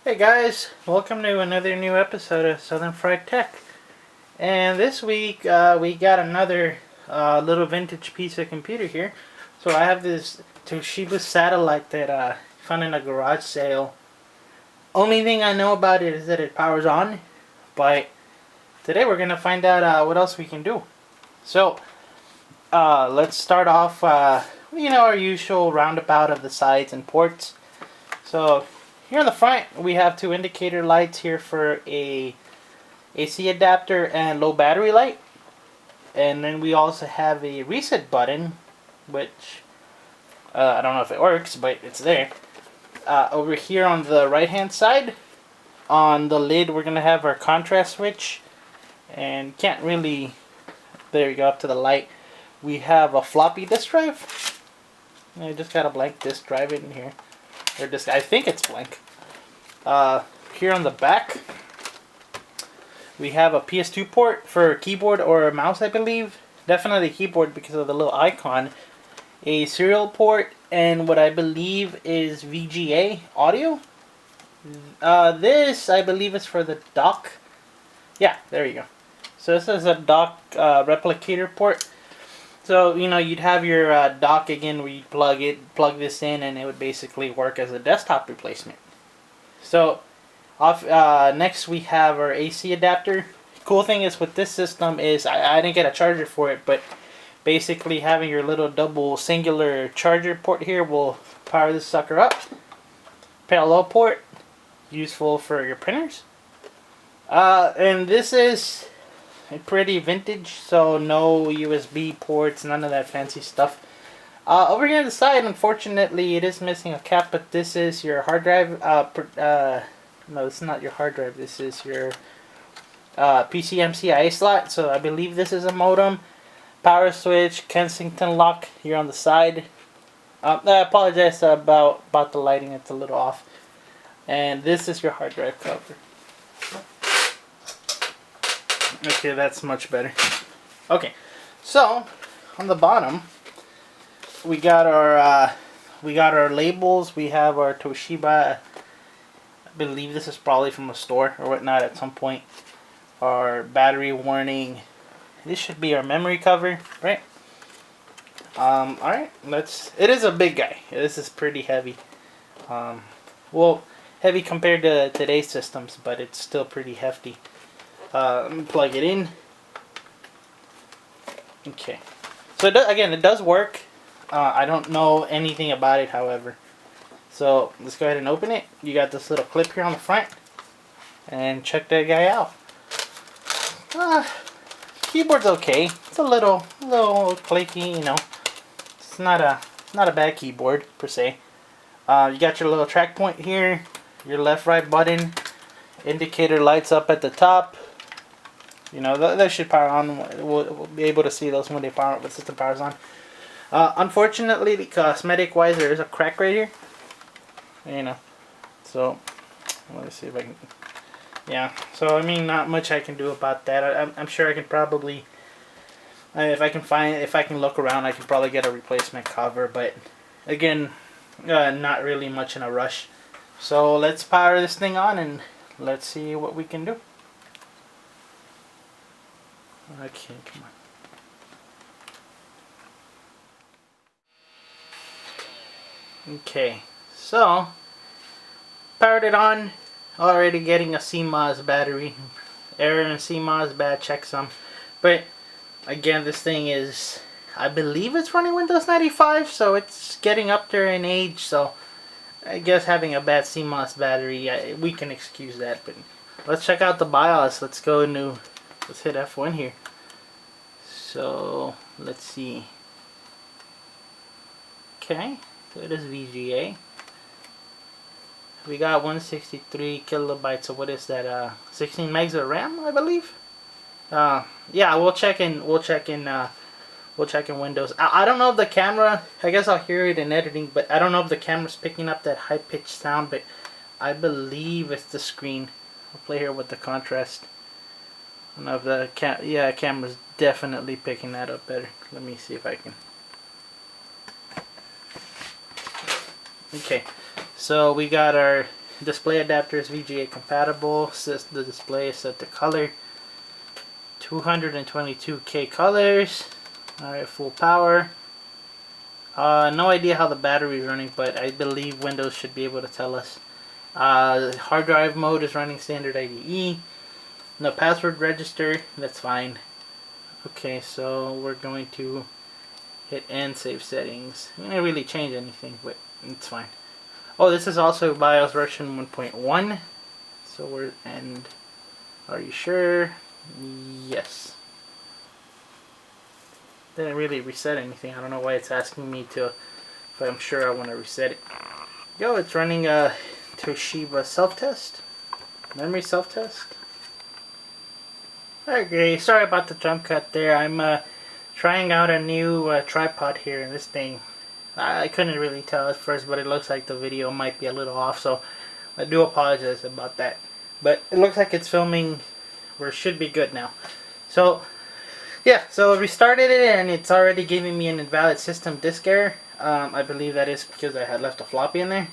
Hey guys, welcome to another new episode of Southern Fried Tech. And this week we got another little vintage piece of computer here. So I have this Toshiba Satellite that I found in a garage sale. Only thing I know about it is that it powers on, but today we're going to find out what else we can do. So let's start off, our usual roundabout of the sides and ports. So here on the front, we have two indicator lights here for a AC adapter and low battery light. And then we also have a reset button, which I don't know if it works, but it's there. Over here on the right hand side, on the lid, we're going to have our contrast switch. And can't really, there you go, up to the light. We have a floppy disk drive. I just got a blank disk drive in here. Or disk, I think it's blank. Here on the back, we have a PS2 port for keyboard or mouse, I believe. Definitely keyboard because of the little icon. A serial port and what I believe is VGA audio. This, I believe, is for the dock. Yeah, there you go. So this is a dock replicator port. So, you'd have your dock again where you plug this in, and it would basically work as a desktop replacement. So, next we have our AC adapter. Cool thing is with this system is, I didn't get a charger for it, but basically having your little double singular charger port here will power this sucker up. Parallel port, useful for your printers. And this is pretty vintage, so no USB ports, none of that fancy stuff. Over here on the side, unfortunately, it is missing a cap, but this is your hard drive. No, it's not your hard drive. This is your PCMCIA slot. So I believe this is a modem, power switch, Kensington lock here on the side. I apologize about the lighting; it's a little off. And this is your hard drive cover. Okay, that's much better. Okay, so on the bottom, we got our labels. We have our Toshiba. I believe this is probably from a store or whatnot at some point. Our battery warning. This should be our memory cover, right? All right. It is a big guy. This is pretty heavy. Well, heavy compared to today's systems, but it's still pretty hefty. Let me plug it in. Okay. So it does work. I don't know anything about it, however. So let's go ahead and open it. You got this little clip here on the front, and check that guy out. Keyboard's okay. It's a little clicky, It's not a bad keyboard per se. You got your little track point here. Your left-right button. Indicator lights up at the top. That should power on. We'll be able to see those when they power, when the system powers on. Unfortunately, cosmetic-wise, there is a crack right here. So let's see if I can. Yeah. So not much I can do about that. I'm sure I can probably, if I can look around, I can probably get a replacement cover. But again, not really much in a rush. So let's power this thing on and let's see what we can do. Okay, come on. Okay, so powered it on. Already getting a CMOS battery. Error in CMOS, bad checksum. But again, this thing is, I believe it's running Windows 95, so it's getting up there in age. So I guess having a bad CMOS battery, we can excuse that. But let's check out the BIOS. Let's hit F1 here. So let's see. Okay, so it is VGA. We got 163 kilobytes. So what is that? 16 megs of RAM, I believe. Yeah, we'll check in Windows. I don't know if the camera. I guess I'll hear it in editing, but I don't know if the camera's picking up that high pitched sound. But I believe it's the screen. I'll play here with the contrast. I don't know if the camera's definitely picking that up better. Let me see if I can. Okay, so we got our Display adapter is VGA compatible. The display is set to color. 222K colors. Alright, full power. No idea how the battery is running, but I believe Windows should be able to tell us. Hard drive mode is running standard IDE. No password register, that's fine. Okay, so we're going to hit end, save settings. I'm gonna really change anything, but it's fine. Oh, this is also BIOS version 1.1. So we're, and are you sure? Yes. Didn't really reset anything. I don't know why it's asking me to, but I'm sure I want to reset it. Yo, it's running a Toshiba self-test. Memory self-test. Okay, sorry about the jump cut there. I'm trying out a new tripod here, and this thing, I couldn't really tell at first, but it looks like the video might be a little off, so I do apologize about that. But it looks like it's filming where it should be good now. So, yeah, so I restarted it, and it's already giving me an invalid system disk error. I believe that is because I had left a floppy in there.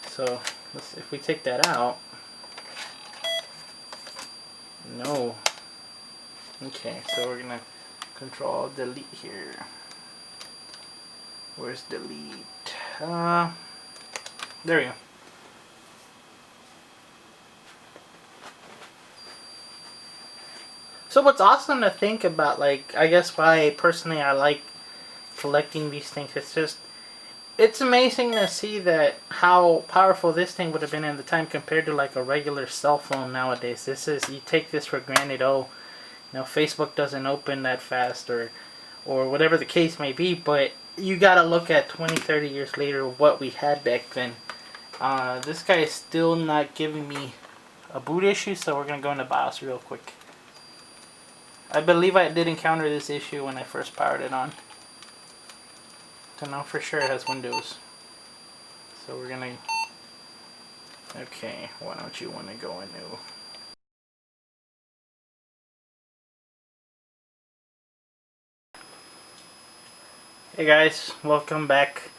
So, if we take that out, no. Okay, so we're gonna control delete here. Where's delete? There we go. So what's awesome to think about, like, I guess why personally I like collecting these things, it's amazing to see that how powerful this thing would have been at the time compared to like a regular cell phone nowadays. This is, you take this for granted. Oh, you know, Facebook doesn't open that fast, or whatever the case may be, but you gotta look at 20, 30 years later what we had back then. This guy is still not giving me a boot issue, so we're gonna go into BIOS real quick. I believe I did encounter this issue when I first powered it on. So now for sure it has Windows. So we're gonna, okay, why don't you wanna go into, hey guys, welcome back.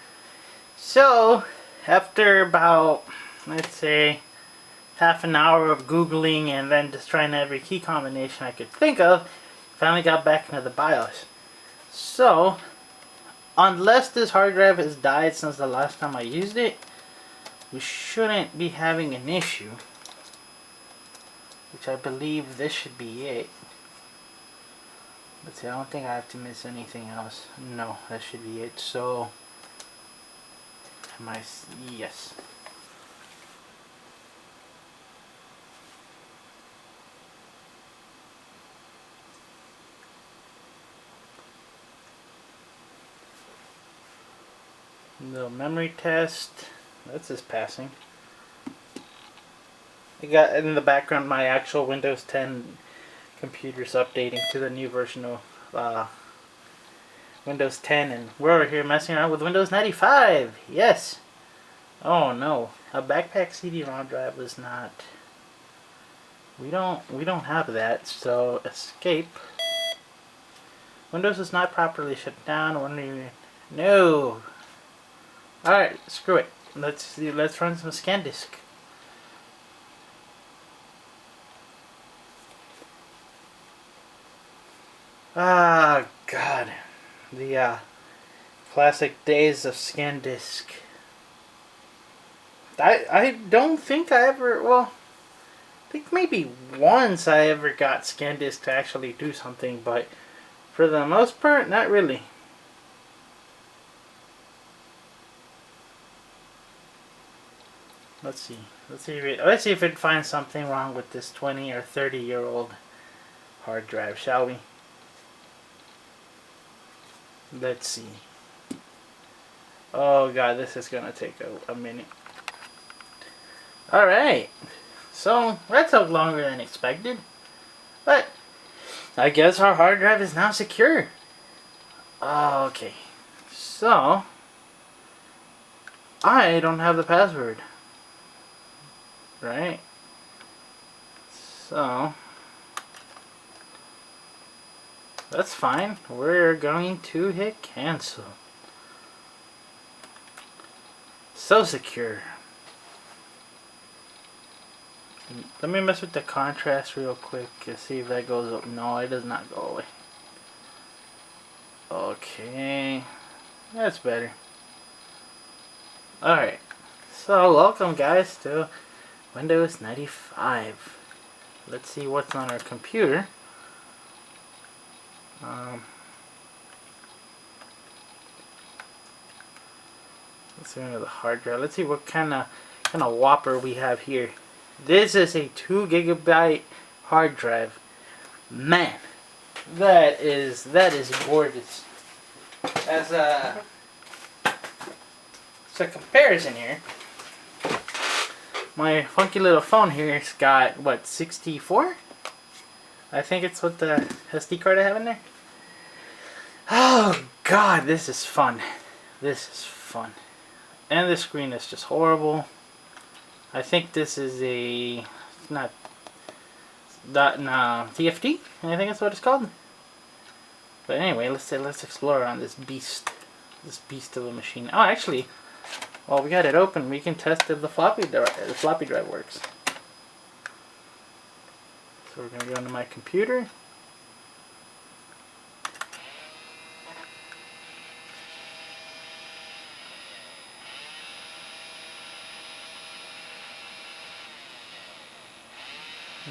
So, after about, let's say, half an hour of Googling and then just trying every key combination I could think of, finally got back into the BIOS. So, unless this hard drive has died since the last time I used it, we shouldn't be having an issue. Which I believe this should be it. Let's see, I don't think I have to miss anything else. No, that should be it. So, yes. The memory test, that's just passing. I got in the background my actual Windows 10 computer's updating to the new version of Windows 10, and we're over here messing around with Windows 95. Yes. Oh no, a backpack CD-ROM drive was not. We don't have that. So escape. Windows is not properly shut down. No. All right, screw it. Let's run some ScanDisk. Ah, God. The classic days of ScanDisk. I don't think I ever, well, I think maybe once I ever got ScanDisk to actually do something, but for the most part, not really. Let's see if it finds something wrong with this 20 or 30-year-old hard drive, shall we? Let's see. Oh god, this is gonna take a minute. Alright, so that took longer than expected, but I guess our hard drive is now secure. Okay, so I don't have the password, right? So that's fine. We're going to hit cancel. So secure. Let me mess with the contrast real quick and see if that goes up. No, it does not go away. Okay, that's better. Alright, so welcome guys to Windows 95. Let's see what's on our computer. Let's see under the hard drive. Let's see what kind of whopper we have here. This is a 2 GB hard drive. Man, that is gorgeous. As a comparison here, my funky little phone here's got what, 64? I think it's what the SD card I have in there. Oh God, this is fun. This is fun. And the screen is just horrible. I think this is a TFT. I think that's what it's called. But anyway, let's explore on this beast of a machine. Oh, actually, while we got it open, we can test if the floppy drive works. So we're gonna go into my computer.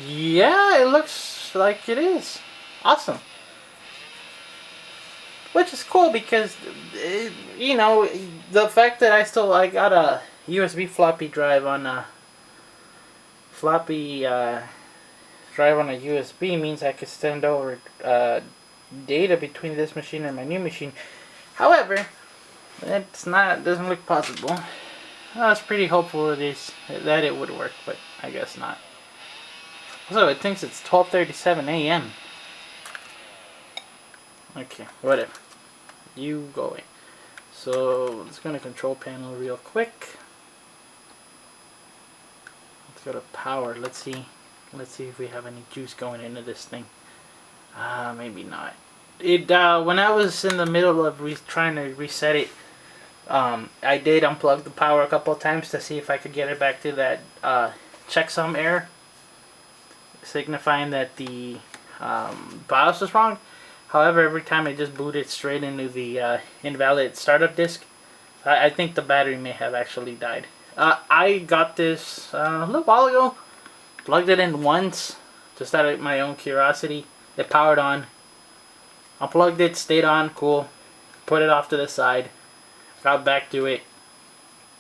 Yeah, it looks like it is. Awesome. Which is cool because, you know, the fact that I got a USB floppy drive on a USB means I could send over data between this machine and my new machine. However, doesn't look possible. I was pretty hopeful that it would work, but I guess not. So it thinks it's 12:37 a.m. Okay, whatever. You go away. So let's go to control panel real quick. Let's go to power. Let's see if we have any juice going into this thing. Maybe not. When I was in the middle of trying to reset it, I did unplug the power a couple of times to see if I could get it back to that checksum error, signifying that the BIOS was wrong. However, every time it just booted straight into the invalid startup disk. I think the battery may have actually died. I got this a little while ago. Plugged it in once, just out of my own curiosity. It powered on. Unplugged it, stayed on, cool. Put it off to the side. Got back to it.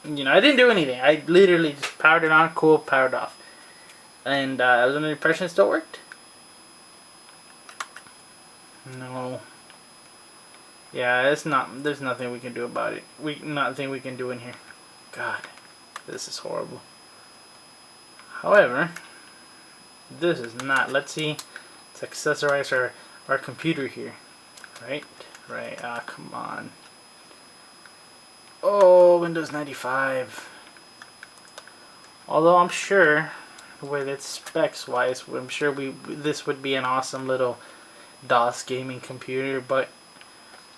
You know, I didn't do anything. I literally just powered it on, cool, powered off. And I was under the impression it still worked. No. Yeah, there's nothing we can do about it. Nothing we can do in here. God, this is horrible. However, this is not. Let's see. Let's accessorize our computer here. Right. Ah, come on. Oh, Windows 95. Although I'm sure, with its specs wise, I'm sure this would be an awesome little DOS gaming computer, but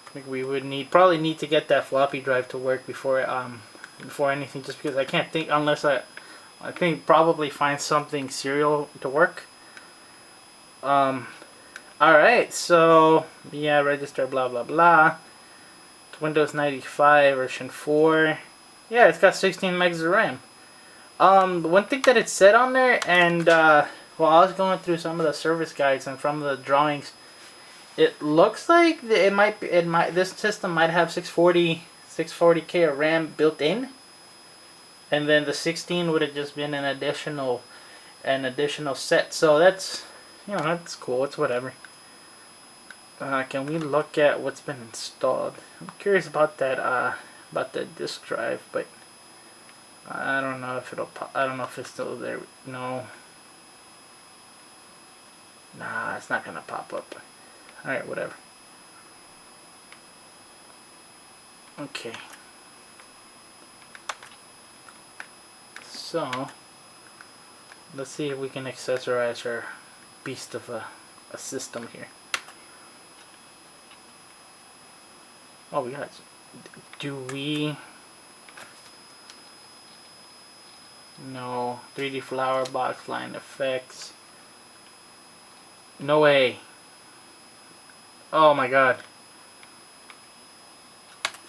I think we would probably need to get that floppy drive to work before anything, just because I can't think unless I think probably find something serial to work. Alright, so yeah, register blah blah blah. Windows 95 version 4. Yeah, it's got 16 megs of RAM. One thing that it said on there, and while I was going through some of the service guides and from the drawings, it looks like this system might have 640K of RAM built in, and then the 16 would have just been an additional set. So that's, you know, that's cool. It's whatever. Can we look at what's been installed? I'm curious about that about the disk drive, but I don't know if I don't know if it's still there. No. Nah, it's not gonna pop up. Alright, whatever. Okay. So let's see if we can accessorize our beast of a system here. Oh, we got. Do we No. 3D flower box line effects. No way. Oh my god.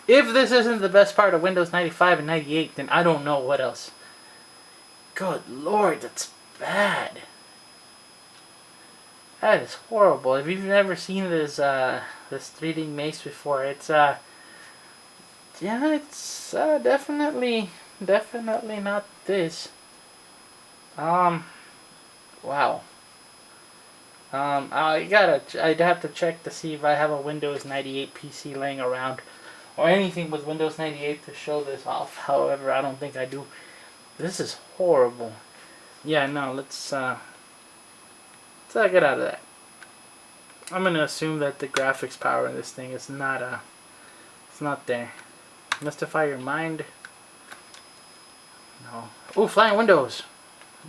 If this isn't the best part of Windows 95 and 98, then I don't know what else. Good lord, that's bad. That is horrible. If you've never seen this this 3D mace before, it's yeah, it's definitely not this. Wow. I'd have to check to see if I have a Windows 98 PC laying around or anything with Windows 98 to show this off. However, I don't think I do. This is horrible. Yeah, no, let's get out of that. I'm gonna assume that the graphics power in this thing is not it's not there. Mystify your mind. No. Oh, flying windows.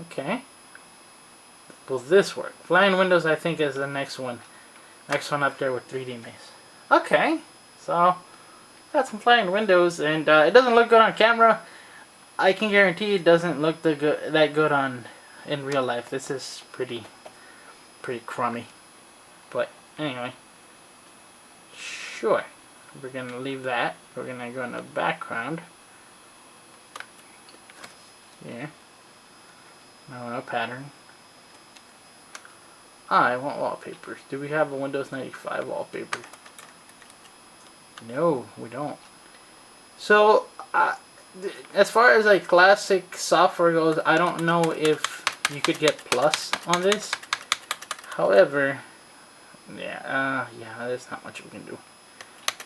Okay. Will this work? Flying windows, I think, is the next one. Next one up there with 3D maze. Okay. So, got some flying windows, and it doesn't look good on camera. I can guarantee it doesn't look that good in real life. This is pretty crummy. But anyway, sure. We're gonna leave that. We're gonna go in the background. Yeah. No pattern. I want wallpapers. Do we have a Windows 95 wallpaper? No, we don't. So, as far as like classic software goes, I don't know if you could get Plus on this. However, yeah, there's not much we can do.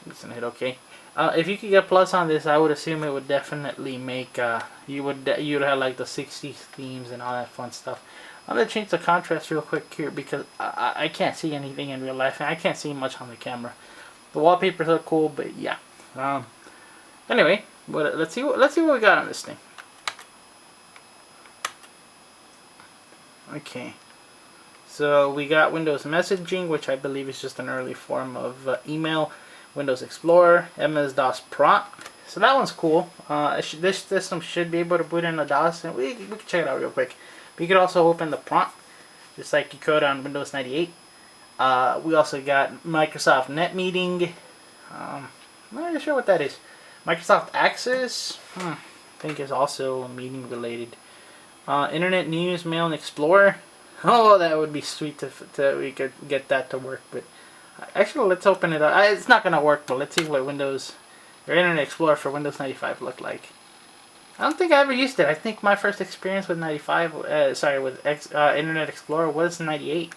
I'm just gonna hit OK. If you could get Plus on this, I would assume it would definitely make you'd have like the 60s themes and all that fun stuff. I'm gonna change the contrast real quick here because I can't see anything in real life and I can't see much on the camera. The wallpapers are cool, but yeah. Anyway, but let's see what we got on this thing. Okay. So we got Windows Messaging, which I believe is just an early form of email. Windows Explorer, MS-DOS prompt. So that one's cool. This system should be able to boot in a DOS, and we can check it out real quick. But you could also open the prompt, just like you could on Windows 98. We also got Microsoft Net Meeting. I'm not really sure what that is. Microsoft Access, I think is also meeting related. Internet News, Mail, and Explorer. Oh, that would be sweet to we could get that to work. But actually, let's open it up. It's not gonna work, but let's see what Windows or Internet Explorer for Windows 95 looked like. I don't think I ever used it. I think my first experience with Internet Explorer was 98.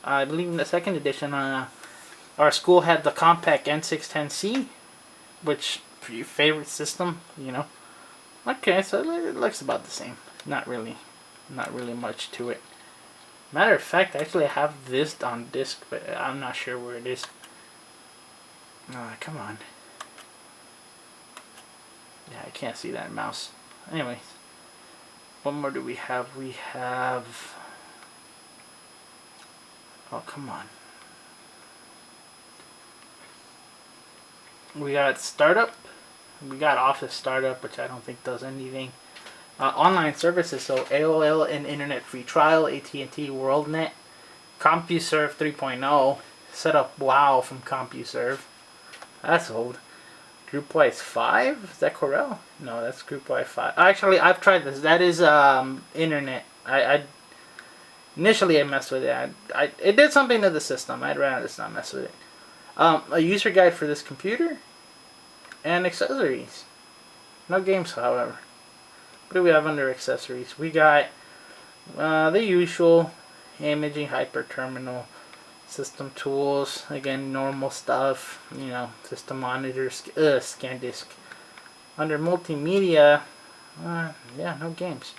I believe in the second edition, our school had the compact N610C, which for your favorite system, you know. Okay, so it looks about the same. Not really much to it. Matter of fact, actually I have this on disc, but I'm not sure where it is. Come on. Yeah, I can't see that mouse. Anyways, what more do we have? We have... Oh, come on. We got Startup. We got Office Startup, which I don't think does anything. Online services, so AOL and Internet Free Trial, AT&T WorldNet, CompuServe 3.0, set up WoW from CompuServe. That's old. GroupWise 5? Is that Corel? No, that's GroupWise 5. Actually, I've tried this. That is Internet. Initially I messed with it. It did something to the system. I'd rather just not mess with it. A user guide for this computer and accessories. No games, however. What do we have under accessories? We got the usual imaging hyper terminal, system tools, again normal stuff, you know, system monitors, scan disk. Under multimedia, yeah, no games.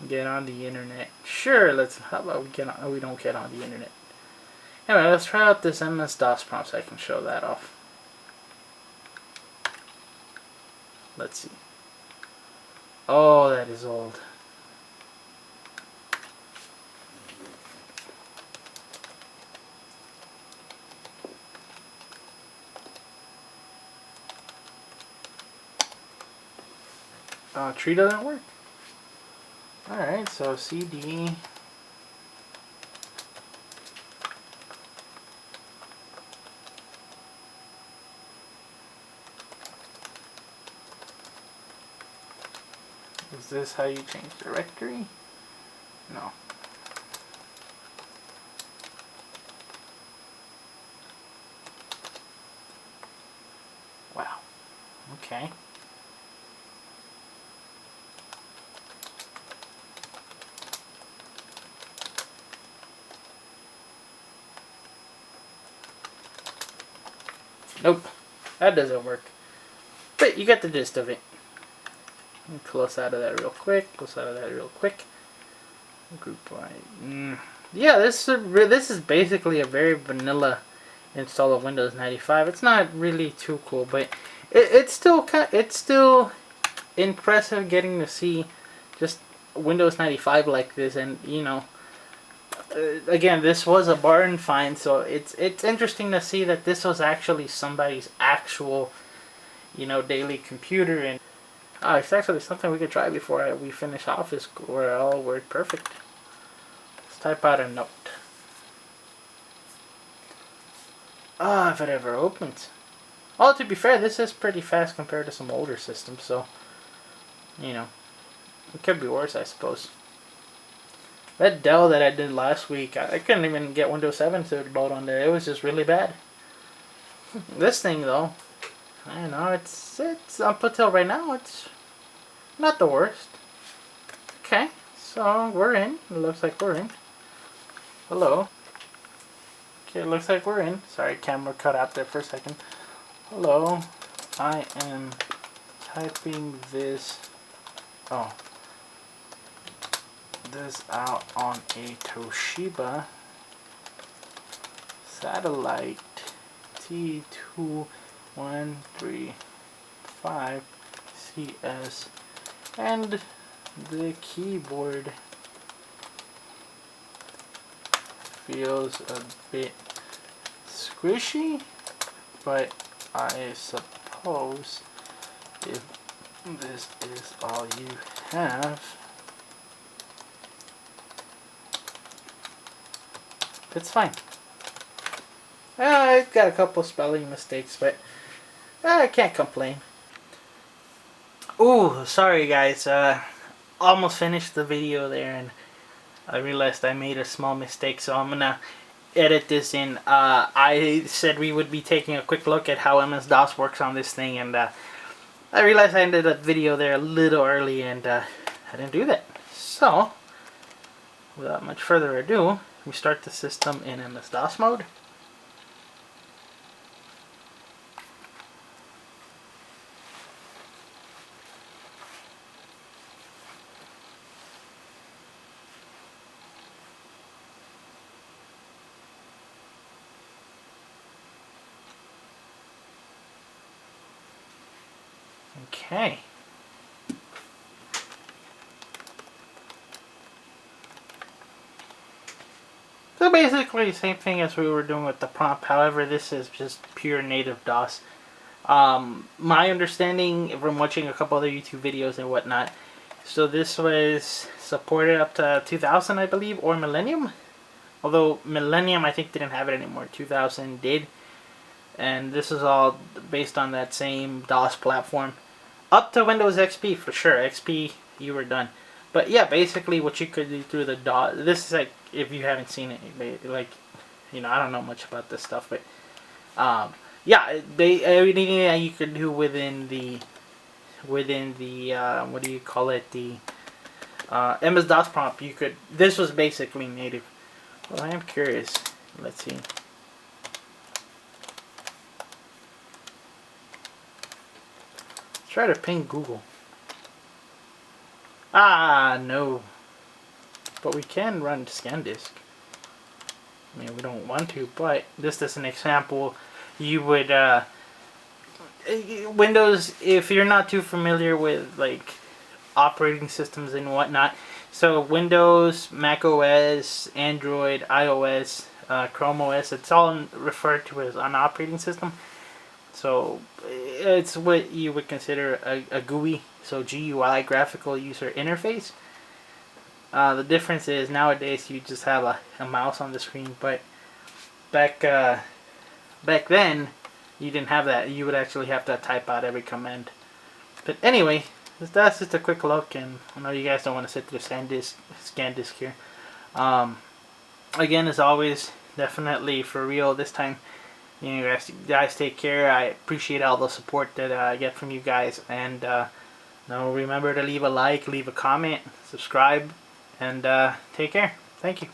Get on the internet. Sure, how about we don't get on the internet. Anyway, let's try out this MS-DOS prompt so I can show that off. Let's see. Oh, that is old. Tree doesn't work. Alright, so CD. Is this how you change directory? No. Wow. Okay. Nope. That doesn't work. But you get the gist of it. Close out of that real quick. Close out of that real quick. Group wide. Yeah, this is basically a very vanilla install of Windows 95. It's not really too cool, but it's still impressive getting to see just Windows 95 like this. And you know, again, this was a barn find, so it's interesting to see that this was actually somebody's actual, you know, daily computer. And it's actually something we could try before we finish Office, where all worked perfect. Let's type out a note. If it ever opens. Oh, to be fair, this is pretty fast compared to some older systems, so, you know, it could be worse, I suppose. That Dell that I did last week, I couldn't even get Windows 7 to load on there. It was just really bad. This thing, though, I don't know, it's up until right now, it's not the worst. Okay, so we're in. It looks like we're in. Hello. Okay, it looks like we're in. Sorry, camera cut out there for a second. Hello, I am typing this out on a Toshiba Satellite T2135CS, and the keyboard feels a bit squishy, but I suppose if this is all you have, it's fine. I've got a couple spelling mistakes, but I can't complain. Ooh, sorry guys, almost finished the video there and I realized I made a small mistake, so I'm gonna edit this in. I said we would be taking a quick look at how MS-DOS works on this thing, and I realized I ended that video there a little early, and I didn't do that. So, without much further ado, we start the system in MS-DOS mode. Okay. So basically, same thing as we were doing with the prompt. However, this is just pure native DOS. My understanding from watching a couple other YouTube videos and whatnot, so this was supported up to 2000, I believe, or Millennium. Although Millennium, I think, didn't have it anymore. 2000 did. And this is all based on that same DOS platform. Up to Windows XP, for sure. XP, you were done. But yeah, basically what you could do through the DOS, this is like, if you haven't seen it, like, you know, I don't know much about this stuff, but, yeah, everything that you could do within the, what do you call it, the, MS-DOS prompt, you could, this was basically native. Well, I am curious. Let's see. Try to ping Google. No. But we can run ScanDisk. I mean, we don't want to, but just as an example, you would, Windows, if you're not too familiar with, like, operating systems and whatnot, so Windows, Mac OS, Android, iOS, Chrome OS, it's all referred to as an operating system. So it's what you would consider a GUI, so GUI, graphical user interface. The difference is nowadays you just have a mouse on the screen, but back then you didn't have that. You would actually have to type out every command. But anyway, that's just a quick look, and I know you guys don't want to sit through the scan disc here. Again, as always, definitely for real this time. You guys take care. I appreciate all the support that I get from you guys, and remember to leave a like, leave a comment, subscribe, and take care. Thank you.